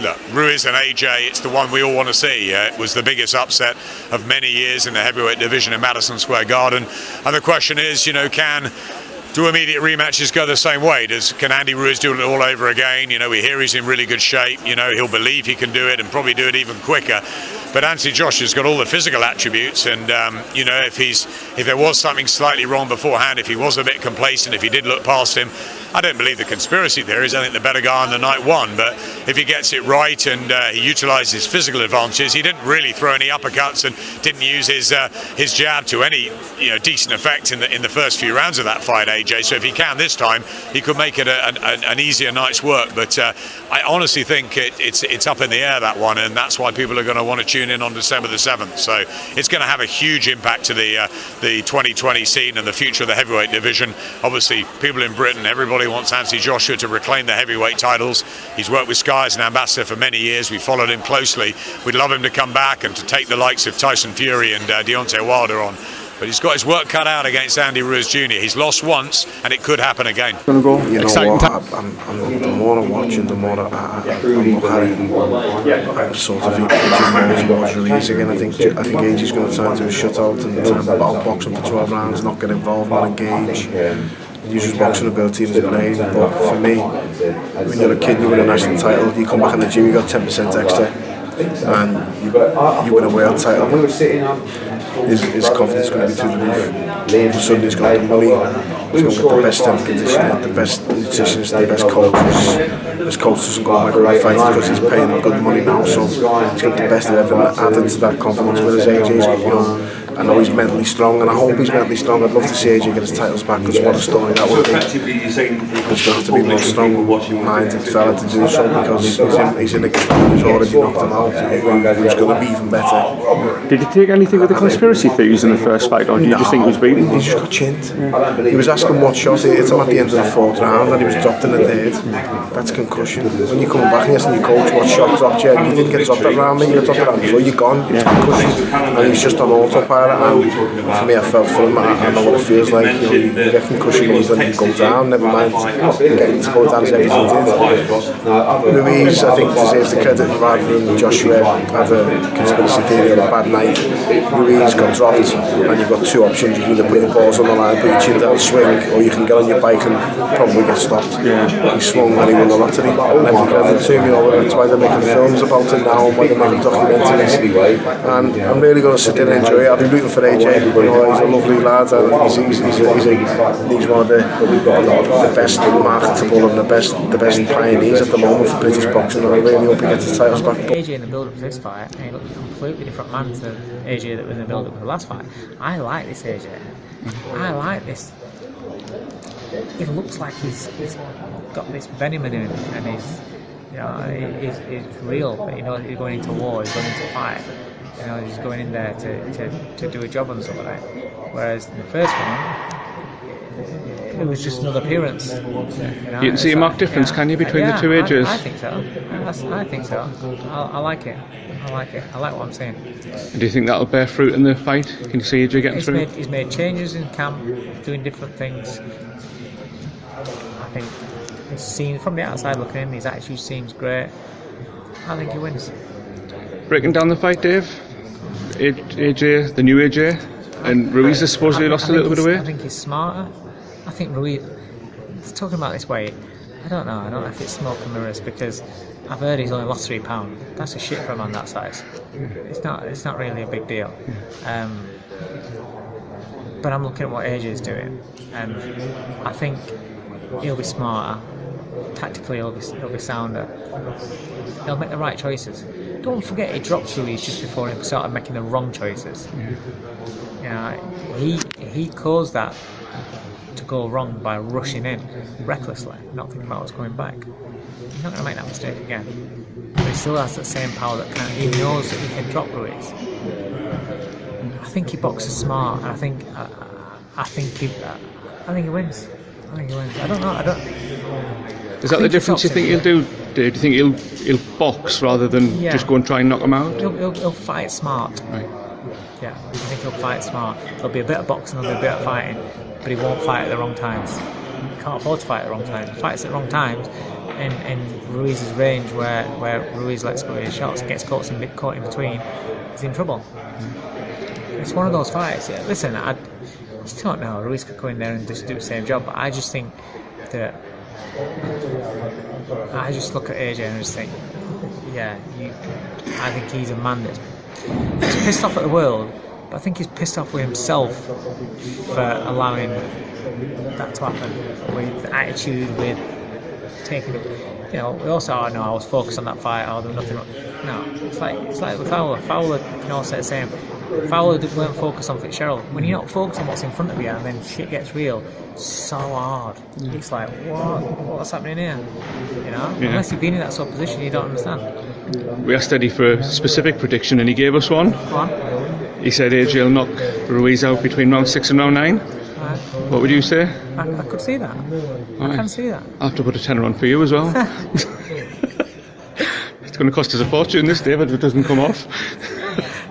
Look, Ruiz and AJ, it's the one we all want to see. It was the biggest upset of many years in the heavyweight division in Madison Square Garden. And the question is, do immediate rematches go the same way? Can Andy Ruiz do it all over again? We hear he's in really good shape. He'll believe he can do it and probably do it even quicker. But Anthony Joshua's got all the physical attributes, and if there was something slightly wrong beforehand, if he was a bit complacent, if he did look past him, I don't believe the conspiracy theories. I think the better guy on the night won. But if he gets it right and he utilised his physical advantages, he didn't really throw any uppercuts and didn't use his jab to any decent effect in the first few rounds of that fight, AJ. So if he can this time, he could make it an easier night's work. But I honestly think it's up in the air, that one, and that's why people are going to want to tune in on December the 7th. So it's going to have a huge impact to the 2020 scene and the future of the heavyweight division. Obviously, people in Britain, everybody wants Anthony Joshua to reclaim the heavyweight titles. He's worked with Sky as an ambassador for many years. We followed him closely. We'd love him to come back and to take the likes of Tyson Fury and Deontay Wilder on. But he's got his work cut out against Andy Ruiz Jr. He's lost once, and it could happen again. The more I watch and the more I look at it, I'm sort of encouraging more towards Ruiz again. I think AJ's going to turn to a shutout and battle box him for 12 rounds, not get involved, not engage. Use his boxing ability in his brain. But for me, when you're a kid, you win a national title, you come back in the gym, you got 10% extra, and you win a world title. His confidence is going to be through the roof. Suddenly he's got the money, he's going to get the best strength conditioner, the best nutritionist, the best coaches. His coach doesn't go back and fight because he's paying him good money now, so he's got the best of everything added to that confidence. Whereas AJ's, I know he's mentally strong, and I hope he's mentally strong. I'd love to see AJ get his titles back, because what a story that would be. There's going to have to be a more strong-minded fella to do so, because he's in a game who's already knocked him out, who's going to be even better. Did he take anything with the conspiracy theories in the first fight, or do you just think he was beaten? He just got chinned. He was asking what shot, he hit him at the end of the 4th round, and he was dropped in the 3rd. That's concussion. When you come back and asking your coach what shot dropped you, you didn't get dropped that round, you got dropped that round before, you're gone, it's concussion. And he's just on autopilot. And for me, I felt for him. I know what it feels like. You get concussion when you don't even go down. Never mind getting to go down as everything did. Ruiz, I think, deserves the credit rather than Joshua had a conspiracy theory on a bad night. Ruiz got dropped, and you've got two options. You can either put your balls on the line, put your chin down, swing, or you can get on your bike and probably get stopped. He swung and he won the lottery. And every credit to him. That's why they're making films about it now, and why they're making documentaries. And I'm really going to sit there and enjoy it. I'll be rooting for AJ. He's a lovely lad, and he's one of the best marketable and the best pioneers at the moment for British boxing, and I really hope he gets his titles back. AJ in the build-up to this fight, he looked a completely different man to AJ that was in the build-up to the last fight. I like this AJ. I like this. It looks like he's got this venom in him, and he's real. But he's going into war, he's going into fight. He's going in there to do a job on somebody. Whereas in the first one, it was just another appearance. You can see a marked difference, can you, between the two ages? I think so. I think so. I like it. I like what I'm saying. And do you think that'll bear fruit in the fight? Can you see AJ getting through? He's made changes in camp, doing different things. I think he's seen from the outside looking in, his attitude seems great. I think he wins. Breaking down the fight, Dave. AJ, the new AJ, and Ruiz has supposedly lost a little bit of weight. I think he's smarter. I think Ruiz, talking about this weight, I don't know if it's smoke and mirrors, because I've heard he's only lost 3 pounds. That's a shit for a man that size. It's not really a big deal. But I'm looking at what AJ is doing, and I think he'll be smarter. Tactically, he'll be sounder. He'll make the right choices. Don't forget, he dropped Ruiz just before he started making the wrong choices. He caused that to go wrong by rushing in recklessly, not thinking about what's coming back. He's not going to make that mistake again. But he still has that same power that he knows that he can drop Ruiz. I think he boxes smart, and I think he wins. I don't know. Is that the difference you think he'll do? Do you think he'll box rather than just go and try and knock him out? He'll fight smart. Right. Yeah, I think he'll fight smart. There'll be a bit of boxing, there'll be a bit of fighting, but he won't fight at the wrong times. He can't afford to fight at the wrong times. If he fights at the wrong times, in Ruiz's range where Ruiz lets go of his shots, gets caught in between, he's in trouble. It's one of those fights. Yeah, listen, I just don't know. Ruiz could go in there and just do the same job, but I just think that I just look at AJ and just think, yeah, I think he's a man that's pissed off at the world, but I think he's pissed off with himself for allowing that to happen, with the attitude, with taking, we all say, oh no, I was focused on that fight, oh there was nothing wrong. No, it's like with Fowler. Fowler can all say the same. Fowler weren't focused on Fitzgerald. When you're not focused on what's in front of you and then shit gets real, it's so hard. It's like, what's happening here? Unless you've been in that sort of position, you don't understand. We asked Eddie for a specific prediction and he gave us one. Go on. He said AJ will knock Ruiz out between round 6 and round 9. What would you say? I could see that. I can see that. I'll have to put a tenner on for you as well. It's going to cost us a fortune this day, but if it doesn't come off.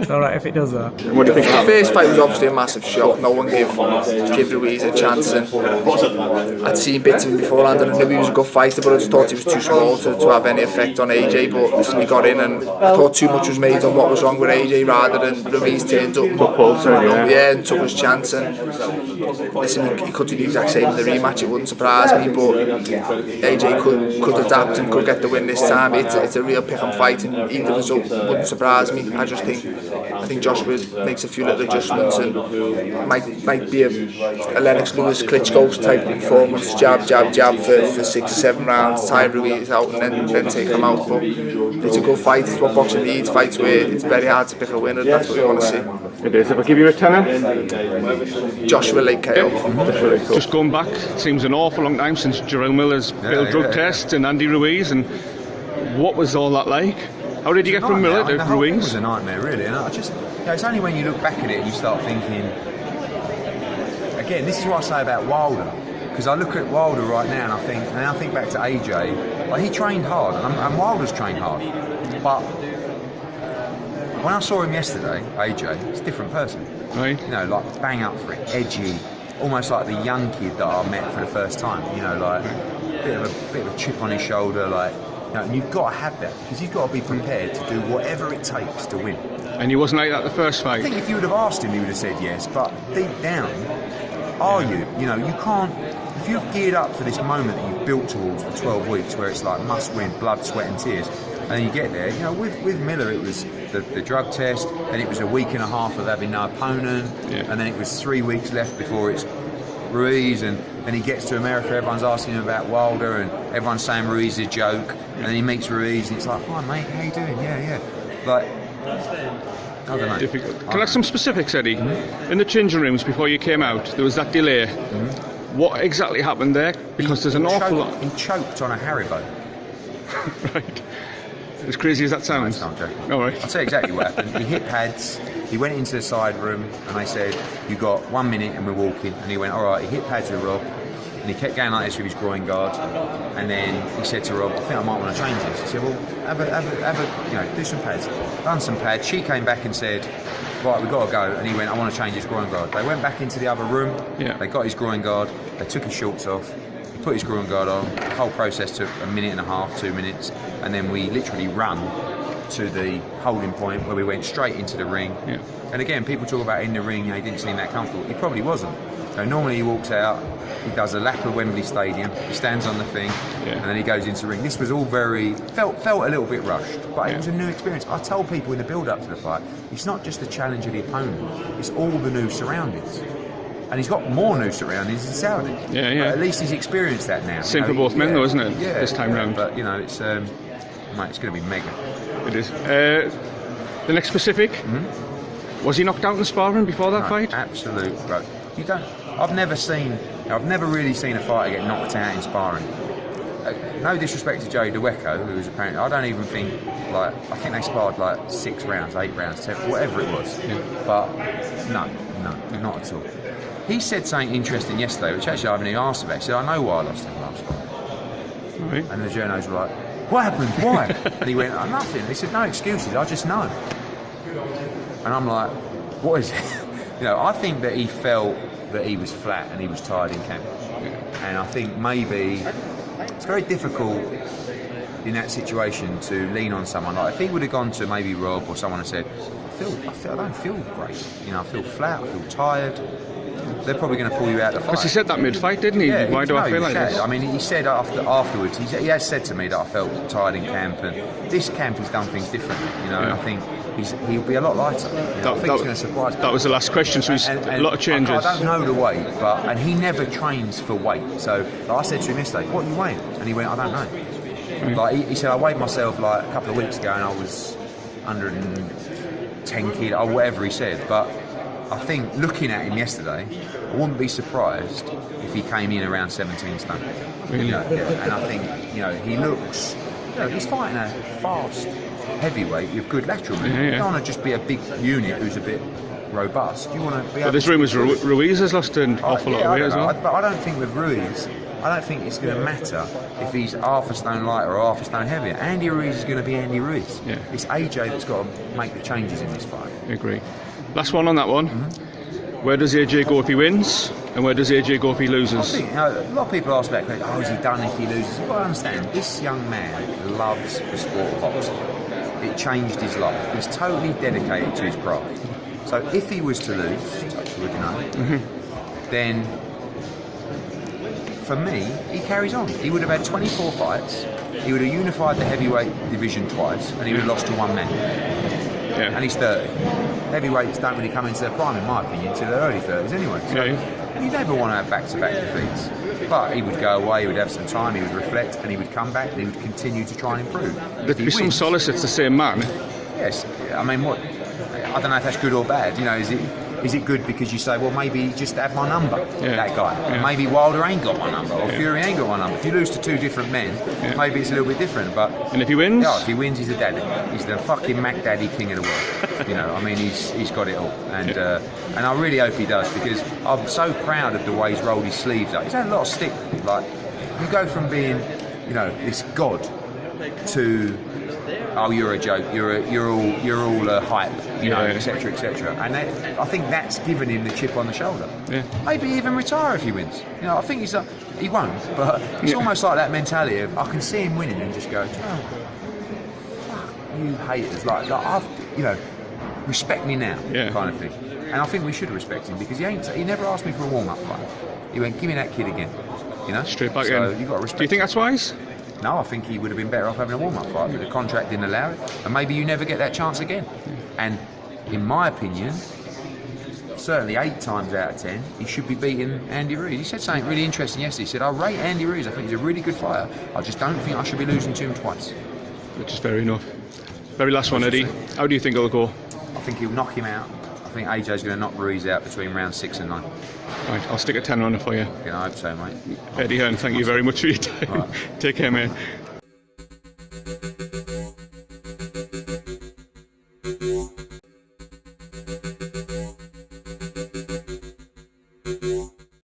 It's alright if it does though. The first fight was obviously a massive shock. No one gave Ruiz a chance, and I'd seen bits of him beforehand and I knew he was a good fighter, but I just thought he was too small to have any effect on AJ. But listen, he got in and I thought too much was made on what was wrong with AJ rather than Ruiz turned up and took his chance. And listen, he could do the exact same in the rematch, it wouldn't surprise me, but AJ could adapt and could get the win this time. It's a real pick and fight, and either result wouldn't surprise me. I think Joshua makes a few little adjustments and might be a Lennox Lewis Klitschko type of performance, jab for 6 or 7 rounds, tie Ruiz out and then take him out. But it's a good fight. It's what boxing needs, fights where it's very hard to pick a winner, and that's what we want to see. It is. If I give you a tenner? Joshua late KO. Just going back, it seems an awful long time since Jarrell Miller's failed drug test and Andy Ruiz, and what was all that like? How did you get from Miller to Ruiz? It was a nightmare, really. And I just, it's only when you look back at it and you start thinking. Again, this is what I say about Wilder, because I look at Wilder right now and I think back to AJ. Like, he trained hard, and Wilder's trained hard. But when I saw him yesterday, AJ, it's a different person. Right. Like bang up for it, edgy, almost like the young kid that I met for the first time. Like bit of a chip on his shoulder, like. And you've got to have that, because you've got to be prepared to do whatever it takes to win. And he wasn't like that the first fight? I think if you would have asked him, he would have said yes, but deep down, are you? You can't, if you've geared up for this moment that you've built towards for 12 weeks, where it's like must win, blood, sweat and tears, and then you get there, with Miller it was the drug test, then it was a week and a half of having no opponent, and then it was 3 weeks left before it's Ruiz, and then he gets to America, everyone's asking him about Wilder, and everyone's saying Ruiz is a joke, and then he meets Ruiz, and it's like, hi mate, how you doing? Yeah. Like, I don't know. Difficult. Can I have some specifics, Eddie? In the changing rooms before you came out, there was that delay. What exactly happened there? Because there's an awful lot. He choked on a Haribo. Right. As crazy as that sounds. No, I'm joking. All right. I'll tell you exactly what happened. He hit pads. He went into the side room and they said, "You got 1 minute and we're walking." And he went, "All right." He hit pads with Rob, and he kept going like this with his groin guard. And then he said to Rob, "I think I might want to change this." He said, "Well, have a, do some pads." Done some pads. She came back and said, "Right, we've got to go." And he went, "I want to change his groin guard." They went back into the other room. Yeah. They got his groin guard. They took his shorts off. He put his groin guard on. The whole process took 1.5 minutes, 2 minutes, and then we literally ran to the holding point where we went straight into the ring. Yeah. And again, people talk about in the ring, he didn't seem that comfortable. He probably wasn't. Normally he walks out, he does a lap of Wembley Stadium, he stands on the thing, and then he goes into the ring. This was all felt a little bit rushed, but it was a new experience. I told people in the build-up to the fight, it's not just the challenge of the opponent, it's all the new surroundings. And he's got more new surroundings in Saudi. Yeah. But at least he's experienced that now. Same for both men though, isn't it? Yeah. This time round. But it's going to be mega. It is. The next specific, was he knocked out in sparring before that fight? Absolute, bro. I've never really seen a fighter get knocked out in sparring. No disrespect to Joey DeWecco, who was apparently, I don't even think, I think they sparred 6 rounds, 8 rounds, 10, whatever it was. Yeah. But no, not at all. He said something interesting yesterday, which actually I haven't even asked about. He said, "I know why I lost him last fight." Right. And the journos were like, "What happened? Why?" And he went, "Oh, nothing." He said, "No excuses, I just know." And I'm like, what is it? I think that he felt that he was flat and he was tired in camp. And I think maybe it's very difficult in that situation to lean on someone. Like if he would have gone to maybe Rob or someone and said, I don't feel great. You know, I feel flat. I feel tired. They're probably going to pull you out of the fight. Because he said that mid-fight, didn't he? Yeah, Why do I feel like shattered. this? I mean, he said afterwards, he has said to me that I felt tired in camp, and this camp he's done things differently. You know, and I think he'll be a lot lighter. You know, I think he's going to surprise me. That was the last question, so he's a lot of changes. I don't know the weight, and he never trains for weight. So like I said to him yesterday, what are you weighing? And he went, I don't know. Like he said, I weighed myself like a couple of weeks ago, and I was 110 kilo or whatever he said, but. I think looking at him yesterday, I wouldn't be surprised if he came in around 17 stone. Really? You know, and I think he looks. He's fighting a fast heavyweight with good lateral movement. Yeah. You don't want to just be a big unit who's a bit robust. You want to be. But there's rumours Ruiz has lost an awful lot of weight as well. But I don't think with Ruiz, I don't think it's going to matter if he's half a stone lighter or half a stone heavier. Andy Ruiz is going to be Andy Ruiz. Yeah. It's AJ that's got to make the changes in this fight. I agree. Last one on that one. Where does AJ go if he wins, and where does AJ go if he loses? I think, a lot of people ask that question, is he done if he loses? You've got to understand, this young man loves the sport of boxing. It changed his life. He's totally dedicated to his craft. So if he was to lose, touch wood, then for me, he carries on. He would have had 24 fights, he would have unified the heavyweight division twice, and he would have lost to one man. Yeah. And he's 30. Heavyweights don't really come into their prime, in my opinion, until their early 30s anyway. So you never want to have back-to-back defeats. But he would go away, he would have some time, he would reflect, and he would come back and he would continue to try and improve. There'd be some solace it's the same man. Yes. I mean, I don't know if that's good or bad. Is it good because you say, well, maybe he just had my number, that guy. Yeah. Maybe Wilder ain't got my number, or Fury ain't got my number. If you lose to two different men, maybe it's a little bit different. But and if he wins? Yeah, if he wins, he's a daddy. He's the fucking Mac Daddy king of the world. I mean, he's got it all. And I really hope he does, because I'm so proud of the way he's rolled his sleeves up. He's had a lot of stick. Like, you go from being, this god to... Oh, you're a joke. You're all a hype, etc., etc. And I think that's given him the chip on the shoulder. Yeah. Maybe even retire if he wins. I think he won't. But it's almost like that mentality of I can see him winning and just go, fuck you haters. Like I've, respect me now, kind of thing. And I think we should respect him because he never asked me for a warm-up fight. He went, give me that kid again. Straight back in. You got to respect. Do you think that's wise? No, I think he would have been better off having a warm-up fight, but the contract didn't allow it, and maybe you never get that chance again. And in my opinion, certainly 8 times out of 10, he should be beating Andy Ruiz. He said something really interesting yesterday. He said, I rate Andy Ruiz, I think he's a really good fighter. I just don't think I should be losing to him twice. Which is fair enough. Very last one, Eddie. How do you think it'll go? I think he'll knock him out. I think AJ's going to knock Ruiz out between rounds 6 and 9. Right, I'll stick a 10 on it for you. Yeah, I hope so, mate. Eddie Hearn, thank you very much for your time. Right. Take care, mate.